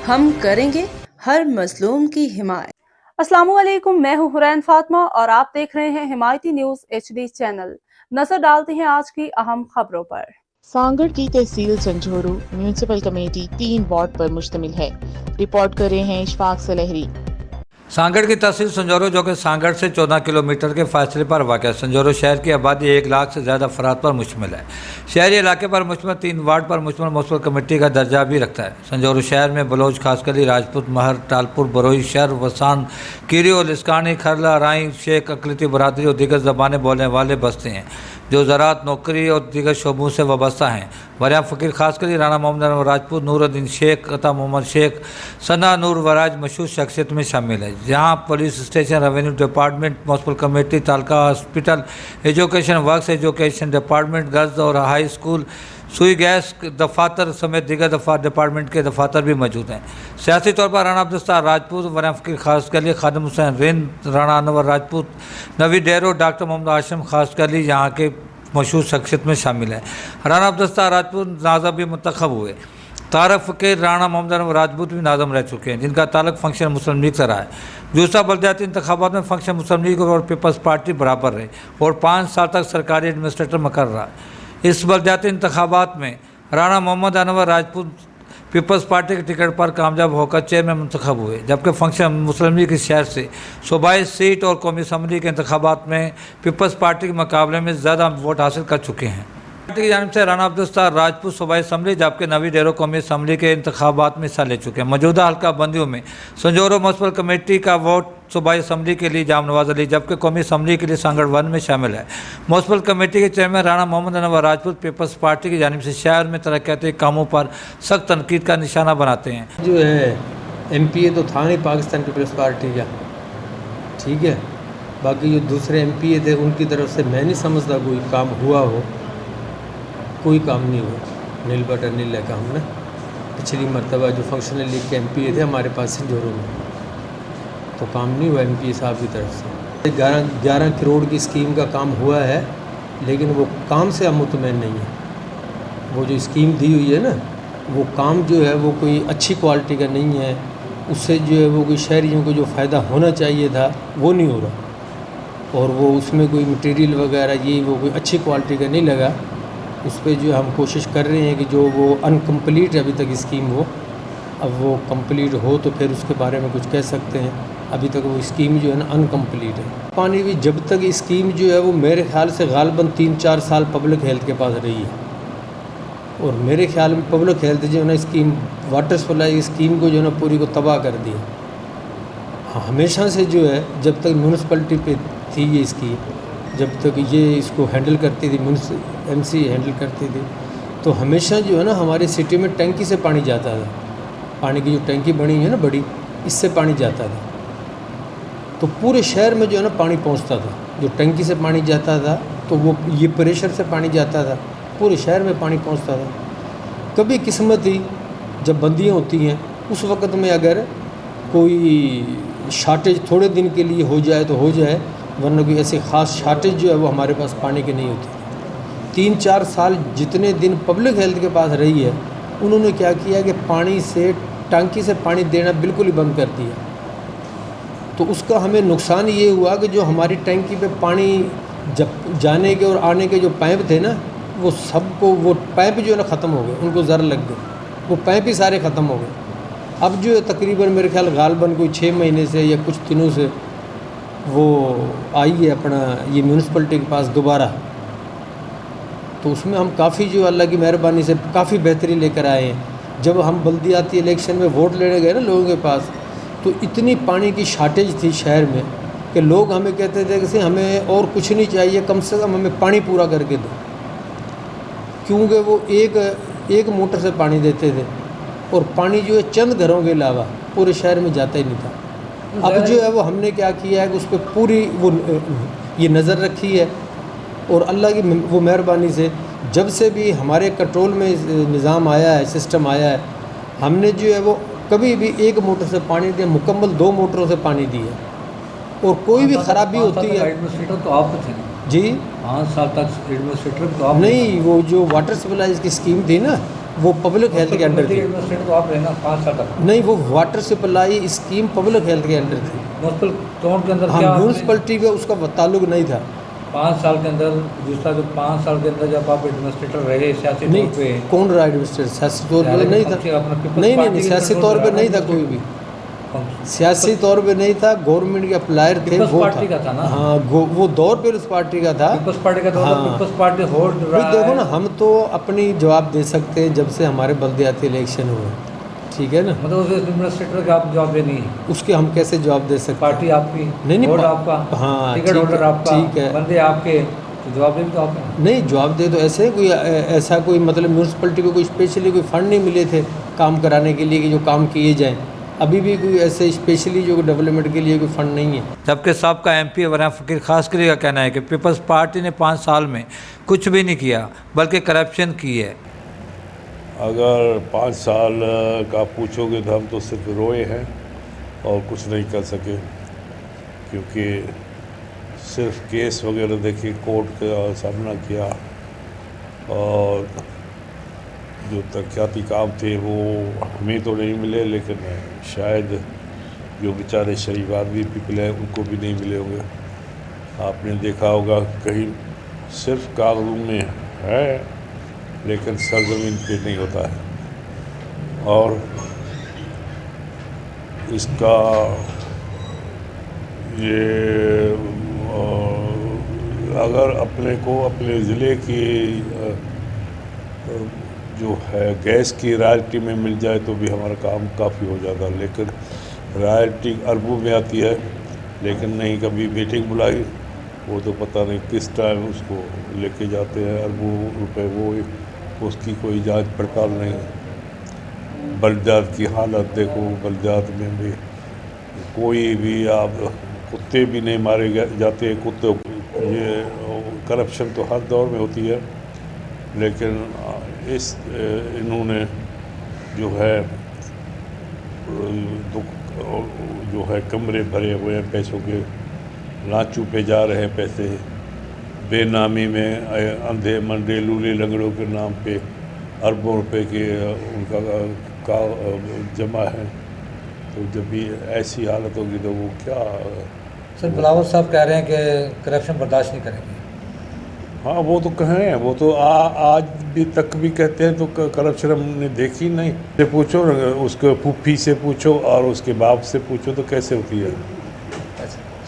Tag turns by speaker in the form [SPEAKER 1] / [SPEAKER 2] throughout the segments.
[SPEAKER 1] हम करेंगे हर मजलूम की हिमायत।
[SPEAKER 2] अस्सलामुअलैकुम, मैं हूं हुरैन फातिमा और आप देख रहे हैं हिमायती न्यूज HD चैनल। नजर डालते हैं आज की अहम खबरों पर।
[SPEAKER 3] सांगड़ की तहसील संझोरू म्यूनिसिपल कमेटी 3 वार्ड पर मुश्तमिल है। रिपोर्ट कर रहे हैं इशफाक सलहरी।
[SPEAKER 4] सांगड़ की तहसील संजौरो जो कि सांगड़ से 14 किलोमीटर के फासले पर वाक़ है। संजौरो शहर की आबादी 1 लाख से ज़्यादा अफराद पर मुश्तमिल है। शहरी इलाके पर मुश्तमिल 3 वार्ड पर मुश्तमिल म्यूनसिपल कमेटी का दर्जा भी रखता है। संजौरो शहर में बलोच, खासकली, राजपूत, महर, टालपुर, बरोई, शर, वसान, कीरियो, लिस्कानी, खरला, राई, शेख, अकलिती बरादरी और दीगर ज़बानें बोलने वाले बसते हैं जो ज़राअत, नौकरी और दीगर शोबों से वाबस्ता हैं। वरिया फ़कीर खासकली, राना मोहम्मद राजपूत, नूरुद्दीन शेख, अता मोहम्मद शेख, सना नूर वराज मशहूर शख्सियत में शामिल है। जहाँ police station, revenue department, municipal committee, taluka hospital, education works, education department, girls और हाई स्कूल, सुई गैस दफातर समेत दीगर डिपार्टमेंट के दफातर भी मौजूद हैं। सियासी तौर पर राना अब्दुस्तार राजपूत, वरिया फ़कीर खासकली, खादिम हुसैन रिंद, राना अनवर राजपूत, नवी डेरो, डॉक्टर मोहम्मद आशम खासकली यहाँ के मशहूर शख्सियत में शामिल है। राना अब्दुस्तार राजपूत नाज़म भी मुंतखब हुए। तारफ़ के राना मोहम्मद राजपूत भी नाज़म रह चुके हैं जिनका ताल्लुक फंक्शन मुस्लिम लीग से रहा है। दूसरा बल्दियाती इंतखाबात में फंक्शन मुस्लिम लीग और पीपल्स पार्टी बराबर रहे और 5 साल तक सरकारी एडमिनिस्ट्रेटर मुकर्रर रहा। इस बल्दियाती इंतखाबात में राना मोहम्मद अनवर राजपूत पीपल्स पार्टी के टिकट पर कामयाब होकर चेयरमैन मुंतखब हुए, जबकि फंक्शन मुस्लिम लीग के शहर से सूबाई सीट और कौमी असम्बली के इंतखाबात में पीपल्स पार्टी के मुकाबले में ज़्यादा वोट हासिल कर चुके हैं। पार्टी की जानिब से राना अब्दुस्तार राजपूत सूबाई असम्बली जबकि नवी डेरो कौमी असम्बली के इंतखाबात में हिस्सा ले चुके हैं। मौजूदा हल्का बंदियों में संजौरो म्यूनसिपल कमेटी का वोट सूबाई असम्बली के लिए जाम नवाज अली जबकि कौमी असम्बली के लिए सांगड़ 1 में शामिल है। म्यूनसिपल कमेटी के chairman Rana Mohammad Anwar Rajput people's party की जानिब से शहर में तरक्याती कामों पर सख्त तनकीद का निशाना बनाते हैं।
[SPEAKER 5] जो है MPA तो था नहीं पाकिस्तान पीपल्स पार्टी का, ठीक है। बाकी जो दूसरे MPA थे उनकी तरफ से मैं नहीं समझता कोई काम हुआ हो, कोई काम नहीं हुआ। नील बटन नहीं लगा हमने। पिछली मरतबा जो फंक्शनल लीग के MPA थे हमारे पास संजौरो में, तो काम नहीं हुआ MPA साहब की तरफ से। 11 करोड़ की स्कीम का काम हुआ है लेकिन वो काम से हम मुतमईन नहीं है। वो जो स्कीम दी हुई है ना, वो काम जो है वो कोई अच्छी क्वालिटी का नहीं है। उससे जो है वो कोई शहरियों को जो फ़ायदा होना चाहिए था वो नहीं हो रहा, और वो उसमें कोई मटेरियल वगैरह ये वो कोई अच्छी क्वालिटी का नहीं लगा। उस पर जो हम कोशिश कर रहे हैं कि जो वो अनकम्प्लीट अभी तक स्कीम हो, अब वो कंप्लीट हो तो फिर उसके बारे में कुछ कह सकते हैं। अभी तक वो स्कीम जो है ना अनकम्प्लीट है। पानी भी जब तक स्कीम जो है वो मेरे ख्याल से गालबन 3-4 साल पब्लिक हेल्थ के पास रही है, और मेरे ख्याल में पब्लिक हेल्थ जो है ना स्कीम वाटर सप्लाई स्कीम को जो है ना पूरी को तबाह कर दिया। हाँ, हमेशा से जो है जब तक म्यूनसिपलिटी पे थी ये स्कीम, जब तक ये इसको हैंडल करती थी MC हैंडल करती थी, तो हमेशा जो है ना हमारी सिटी में टंकी से पानी जाता था। पानी की जो टंकी बनी है ना बड़ी, इससे पानी जाता था, तो पूरे शहर में जो है ना पानी पहुंचता था। जो टंकी से पानी जाता था तो वो ये प्रेशर से पानी जाता था, पूरे शहर में पानी पहुंचता था। कभी किस्मत ही जब बंदियाँ होती हैं उस वक़्त में अगर कोई शार्टेज थोड़े दिन के लिए हो जाए तो हो जाए, वरना कोई ऐसी ख़ास शार्टेज जो है वो हमारे पास पानी की नहीं होती। 3-4 साल जितने दिन पब्लिक हेल्थ के पास रही है, उन्होंने क्या किया कि पानी से टंकी से पानी देना बिल्कुल ही बंद कर दिया। तो उसका हमें नुकसान ये हुआ कि जो हमारी टंकी पे पानी जब जाने के और आने के जो पाइप थे ना, वो सबको वो पाइप जो है ना ख़त्म हो गए, उनको ज़र लग गए, वो पाइप ही सारे ख़त्म हो गए। अब जो है तकरीबन मेरे ख्याल गालबन कोई 6 महीने से या कुछ दिनों से वो आई है अपना ये म्यूनसिपलिटी के पास दोबारा, तो उसमें हम काफ़ी जो अल्लाह की मेहरबानी से काफ़ी बेहतरी लेकर आए हैं। जब हम बल्दियाती इलेक्शन में वोट लेने गए ना लोगों के पास, तो इतनी पानी की शार्टेज थी शहर में कि लोग हमें कहते थे कि हमें और कुछ नहीं चाहिए, कम से कम हमें पानी पूरा करके दो, क्योंकि वो एक मोटर से पानी देते थे और पानी जो है चंद घरों के अलावा पूरे शहर में जाता ही नहीं था। अब जो है वो हमने क्या किया है कि उस पर पूरी वो ये नज़र रखी है, और अल्लाह की वो मेहरबानी से जब से भी हमारे कंट्रोल में निज़ाम आया है, सिस्टम आया है, हमने जो है वो कभी भी एक मोटर से पानी दिया, मुकम्मल 2 मोटरों से पानी दिया। और कोई भी ख़राबी होती है
[SPEAKER 4] तो आप थे
[SPEAKER 5] जी
[SPEAKER 4] 5 साल तक एडमिनिस्ट्रेटर तो आप
[SPEAKER 5] नहीं, वो जो वाटर सप्लाई की स्कीम थी ना, वो पब्लिक हेल्थ के अंडर थी।
[SPEAKER 4] एडमिनिस्ट्रेटर तो आप रहना 5 साल तक।
[SPEAKER 5] नहीं, वो water supply scheme public health के अंडर थी।
[SPEAKER 4] म्यूनसिपल टाउन के अंदर
[SPEAKER 5] हाँ,
[SPEAKER 4] क्या
[SPEAKER 5] म्यूनसिपलिटी का उसका ताल्लुक नहीं था।
[SPEAKER 4] 5 साल के अंदर दूसरा जो 5 साल के अंदर जब आप एडमिनिस्ट्रेटर रहे सियासी तौर पे
[SPEAKER 5] नहीं, कौन रहा एडमिनिस्ट्रेटर? सियासी तौर पर नहीं था। नहीं, सियासी तौर पे नहीं था कोई भी, सियासी तौर पे नहीं था। गवर्नमेंट के अप्लायर थे, वो
[SPEAKER 4] पार्टी का था ना।
[SPEAKER 5] हाँ, वो दौर पे उस पार्टी का था।
[SPEAKER 4] पीपल्स पार्टी का
[SPEAKER 5] हाँ।
[SPEAKER 4] पीपल्स पार्टी होल्ड रहा
[SPEAKER 5] देखो
[SPEAKER 4] है।
[SPEAKER 5] ना, हम तो अपनी जवाब दे सकते हैं जब से हमारे बल्दियाती इलेक्शन हुए, ठीक है ना।
[SPEAKER 4] मतलब उस एडमिनिस्ट्रेटर का आप जवाब नहीं है,
[SPEAKER 5] उसके हम कैसे जवाब दे सकते हैं?
[SPEAKER 4] पार्टी आपकी,
[SPEAKER 5] नहीं,
[SPEAKER 4] वोट आपका,
[SPEAKER 5] हाँ,
[SPEAKER 4] टिकट
[SPEAKER 5] ठीक है,
[SPEAKER 4] होल्डर आपका,
[SPEAKER 5] ठीक है।
[SPEAKER 4] बंदे आपके, तो जवाब भी तो आपका।
[SPEAKER 5] नहीं, जवाब दे तो ऐसे कोई ऐसा कोई मतलब म्यूनसिपलिटी को कोई स्पेशली कोई फंड नहीं मिले थे काम कराने के लिए कि जो काम किए जाएं। अभी भी कोई ऐसे स्पेशली जो डेवलपमेंट के लिए कोई फंड नहीं है।
[SPEAKER 4] जबकि सबका एमपी वरना फकीर खासकरी का कहना है कि पीपल्स पार्टी ने 5 साल में कुछ भी नहीं किया बल्कि करप्शन की है।
[SPEAKER 6] अगर 5 साल का पूछोगे तो हम तो सिर्फ रोए हैं और कुछ नहीं कर सके, क्योंकि सिर्फ केस वगैरह देखिए, कोर्ट का सामना किया और जो तरक्याती काम थे वो हमें तो नहीं मिले, लेकिन शायद जो बेचारे शरीफ आदमी पीपल हैं उनको भी नहीं मिले होंगे। आपने देखा होगा कहीं सिर्फ कागजों में है लेकिन सरजमीन पे नहीं होता है। और इसका ये अगर अपने को अपने ज़िले की जो है गैस की रॉयल्टी में मिल जाए तो भी हमारा काम काफ़ी हो जाता, लेकिन रॉयल्टी अरबों में आती है, लेकिन नहीं कभी मीटिंग बुलाई, वो तो पता नहीं किस टाइम उसको लेके जाते हैं अरबों रुपए, वो उसकी कोई जांच पड़ताल नहीं। बलदात की हालत देखो, बलदात में भी कोई भी आप कुत्ते भी नहीं मारे जाते कुत्ते। ये करप्शन तो हर दौर में होती है, लेकिन इन्होंने जो है जो है कमरे भरे हुए हैं पैसों के, लाचू पे जा रहे हैं पैसे, बेनामी में अंधे मंडे लूले लंगड़ों के नाम पे अरबों रुपए के उनका जमा है। तो जब भी ऐसी हालत होगी तो वो क्या।
[SPEAKER 4] सर बिलावल साहब कह रहे हैं कि करप्शन बर्दाश्त नहीं करेंगे।
[SPEAKER 6] हाँ, वो तो कहें, वो तो आज भी तक भी कहते हैं, तो करप्शन हमने देखी नहीं। से पूछो, उसके फूफी से पूछो और उसके बाप से पूछो तो कैसे होती है।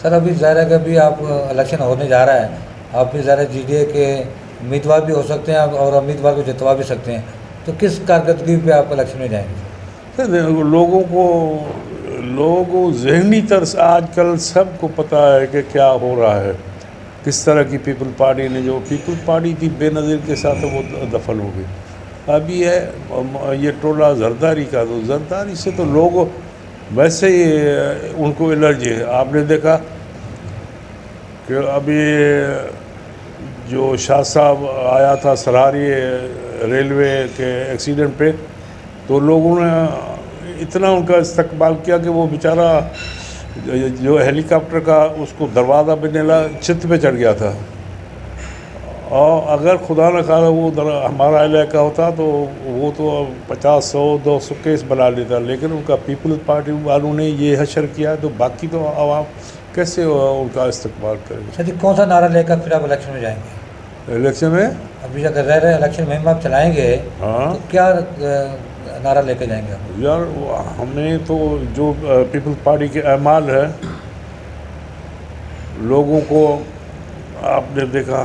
[SPEAKER 7] सर अभी ज़ाहिर है कि अभी आप इलेक्शन होने जा रहा है, आप भी ज़ाहिर जीडीए के उम्मीदवार भी हो सकते हैं और उम्मीदवार को जितवा भी सकते हैं, तो किस कारकर्दगी पे आप इलेक्शन में जाएंगे?
[SPEAKER 6] सर लोगों को जहनी तरस आजकल सबको पता है कि क्या हो रहा है, किस तरह की पीपल पार्टी ने, जो पीपल पार्टी थी बेनज़ीर के साथ वो दफन हो गई। अभी है ये टोला जरदारी का, तो जरदारी से तो लोग वैसे ही उनको एलर्जी है। आपने देखा कि अभी जो शाह साहब आया था सरारी रेलवे के एक्सीडेंट पे, तो लोगों ने इतना उनका इस्तकबाल किया कि वो बेचारा जो हेलीकॉप्टर का उसको दरवाज़ा बनने छत पे चढ़ गया था। और अगर खुदा न खाना वो हमारा इलाका होता तो वो तो 50, 100, 200 केस बना लेता, लेकिन उनका पीपल्स पार्टी वालों ने ये हशर किया, तो बाकी तो आवाम कैसे उनका इस्तकबाल करेंगे।
[SPEAKER 7] सर जी कौन सा नारा लेकर फिर आप इलेक्शन में जाएंगे?
[SPEAKER 6] इलेक्शन में
[SPEAKER 7] अभी अगर रह रहे इलेक्शन में आप चलाएँगे,
[SPEAKER 6] हाँ,
[SPEAKER 7] तो क्या नारा लेके जाएंगे आप?
[SPEAKER 6] यार हमें तो जो पीपल्स पार्टी के अमाल है, लोगों को आपने देखा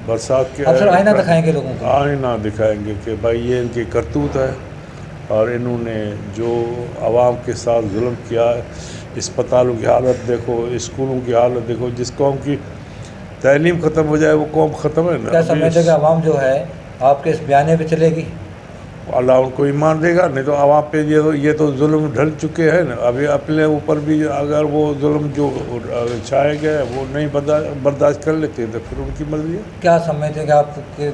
[SPEAKER 6] बरसात के,
[SPEAKER 7] आप सर आईना दिखाएंगे लोगों को?
[SPEAKER 6] आईना दिखाएंगे कि भाई ये इनकी करतूत है और इन्होंने जो आवाम के साथ जुल्म किया है। अस्पतालों की हालत देखो, स्कूलों की हालत देखो। जिस कौम की तालीम ख़त्म हो जाए वो कौम ख़त्म है ना।
[SPEAKER 7] क्या समझते कि आवाम जो है आपके इस बयाने पे चलेगी?
[SPEAKER 6] अल्लाह उनको ईमान देगा, नहीं तो आवाम पे ये तो जुल्म ढल चुके हैं ना। अभी अपने ऊपर भी अगर वो जुल्म जो छाए गए वो नहीं बर्दाश्त कर लेते तो फिर उनकी मर्जी है।
[SPEAKER 7] क्या समझते हैं कि आप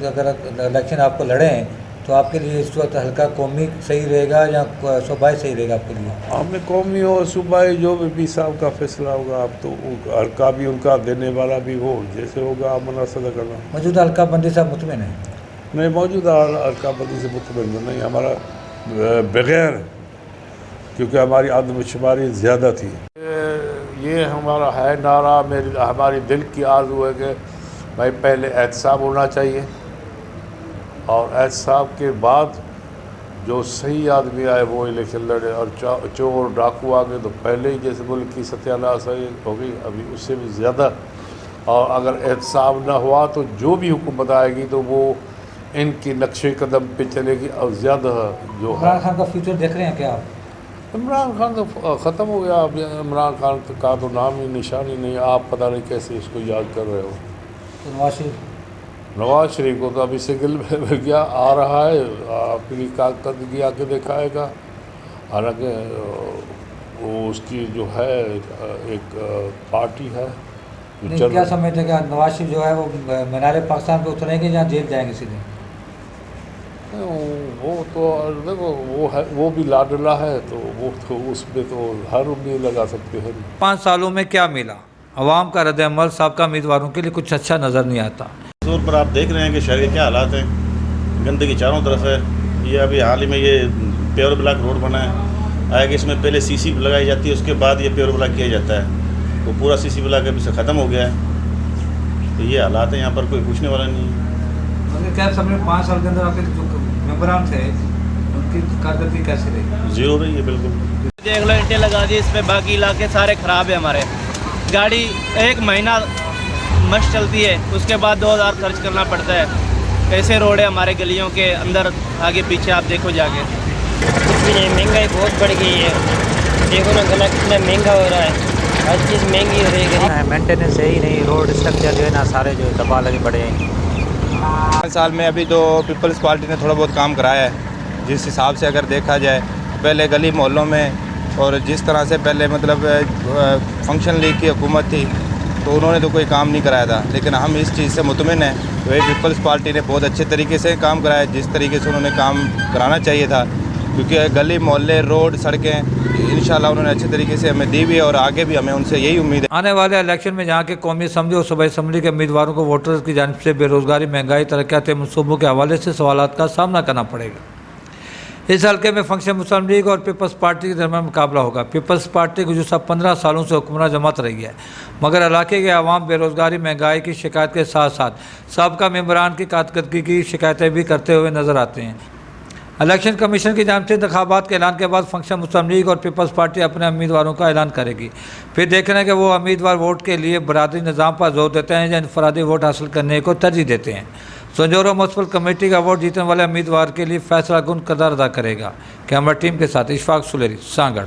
[SPEAKER 7] अगर इलेक्शन आपको लड़ें तो आपके लिए इस वक्त हल्का कौमी सही रहेगा या सूबाई सही रहेगा आपके लिए?
[SPEAKER 6] हमें कौमी और सूबाई जो भी साहब का फैसला होगा, अब तो हल्का भी उनका देने वाला भी वो जैसे होगा आप मुनासबा करना।
[SPEAKER 7] मौजूदा हल्का बंदी साहब मुतमिन है?
[SPEAKER 6] नहीं, मौजूदा हल्का बंदी से मुतमिन नहीं, हमारा बगैर, क्योंकि हमारी आदमशुमारी ज़्यादा थी। ये हमारा है नारा, हमारी दिल की आरज़ू है कि भाई पहले एहतसाब होना चाहिए और एहतसाब के बाद जो सही आदमी आए वो इलेक्शन लड़े, और चोर डाकू आ गए तो पहले ही जैसे मुल्क की सत्यानाश हो गई, अभी उससे भी ज़्यादा। और अगर एहतसाब ना हुआ तो जो भी हुकूमत आएगी तो वो इनकी नक्शे कदम पे चलेगी और ज़्यादा जो है।
[SPEAKER 7] इमरान खान का फ्यूचर देख रहे हैं क्या आप?
[SPEAKER 6] इमरान खान तो ख़त्म हो गया, अब इमरान खान का तो नाम ही निशान ही नहीं, आप पता नहीं कैसे इसको याद कर रहे हो।
[SPEAKER 7] तो
[SPEAKER 6] नवाज शरीफ को तो अभी सिगल में गया आ रहा है, अपनी कारकर्दगी आके दिखाएगा। हालांकि वो उसकी जो है एक पार्टी है।
[SPEAKER 7] क्या समझते हैं कि नवाज शरीफ जो है वो मीनार पाकिस्तान पे उतरेंगे या जेल जाएंगे सीधे?
[SPEAKER 6] वो तो देखो वो है, वो भी लाडला है, तो वो तो उसमें तो हर उम्मीद लगा सकते हैं।
[SPEAKER 4] 5 सालों में क्या मिला? अवाम का रद्द-ए-अमल साबका उम्मीदवारों के लिए कुछ अच्छा नज़र नहीं आता।
[SPEAKER 8] तौर पर आप देख रहे हैं कि शहर के क्या हालात हैं, गंदगी चारों तरफ है। ये अभी हाल ही में ये प्योर ब्लॉक रोड बना है, आगे इसमें पहले सीसी लगाई जाती है, उसके बाद ये प्योर ब्लॉक किया जाता है, तो पूरा सीसी ब्लॉक अभी से ख़त्म हो गया है। तो ये हालात हैं, यहाँ पर कोई पूछने वाला नहीं है।
[SPEAKER 7] क्या समझ 5 साल के अंदर आपके जो मेंबरान थे उनकी कारकर्दगी कैसी रही?
[SPEAKER 8] जीरो रही है बिल्कुल।
[SPEAKER 9] देख लो ईंटें लगा दी इसमें, बाकी इलाके सारे ख़राब है हमारे। गाड़ी 1 महीना मस्त चलती है, उसके बाद 2000 खर्च करना पड़ता है। कैसे रोड है हमारे गलियों के अंदर, आगे पीछे आप देखो जाके।
[SPEAKER 10] कुछ भी नहीं, महंगाई बहुत बढ़ गई है, देखो ना गला कितना महंगा हो रहा है, हर चीज़ महंगी हो रही है।
[SPEAKER 11] मेंटेनेंस है ही नहीं, रोड स्ट्रक्चर जो है ना सारे जो दबा लगे पड़े हैं।
[SPEAKER 12] 5 साल में अभी तो पीपल्स पार्टी ने थोड़ा बहुत काम कराया है, जिस हिसाब से अगर देखा जाए पहले गली मोहल्लों में और जिस तरह से पहले मतलब फंक्शन लीग की हुकूमत थी तो उन्होंने तो कोई काम नहीं कराया था, लेकिन हम इस चीज़ से मुतमिन हैं। वही पीपल्स पार्टी ने बहुत अच्छे तरीके से काम कराया, जिस तरीके से उन्होंने काम कराना चाहिए था, क्योंकि गली मोहल्ले रोड सड़कें इंशाल्लाह उन्होंने अच्छे तरीके से हमें दी हुई है और आगे भी हमें उनसे यही उम्मीद है।
[SPEAKER 4] आने वाले इलेक्शन में जहां के कौमी असम्बली और सूबाई असम्बली के उम्मीदवारों को वोटर्स की जानिब से बेरोजगारी, महंगाई, तरक्याती मनसूबों के हवाले से सवालात का सामना करना पड़ेगा। इस हल्के में फंक्शन मुस्लिम लीग और पीपल्स पार्टी के दरमियान मुकाबला होगा। पीपल्स पार्टी गुज़श्ता 15 सालों से हुक्मरान जमात रही है, मगर इलाके के अवाम बेरोजगारी, महंगाई की शिकायत के साथ साथ साबका मेंबरान की कारकर्दगी की शिकायतें भी करते हुए नजर आते हैं। इलेक्शन कमीशन की जानिब से इंतखाबात के ऐलान के बाद फंक्शन मुस्लिम लीग और पीपल्स पार्टी अपने उम्मीदवारों का ऐलान करेगी। फिर देखना है कि वो उम्मीदवार वोट के लिए बरादरी निज़ाम पर जोर देते हैं या इनफरादी वोट हासिल करने को तरजीह देते हैं। संजौरा म्यूनसिपल कमेटी का वोट जीतने वाले उम्मीदवार के लिए फैसला कुन किरदार अदा करेगा। कैमरा टीम के साथ इशफाक सुलेरी, सांगड़।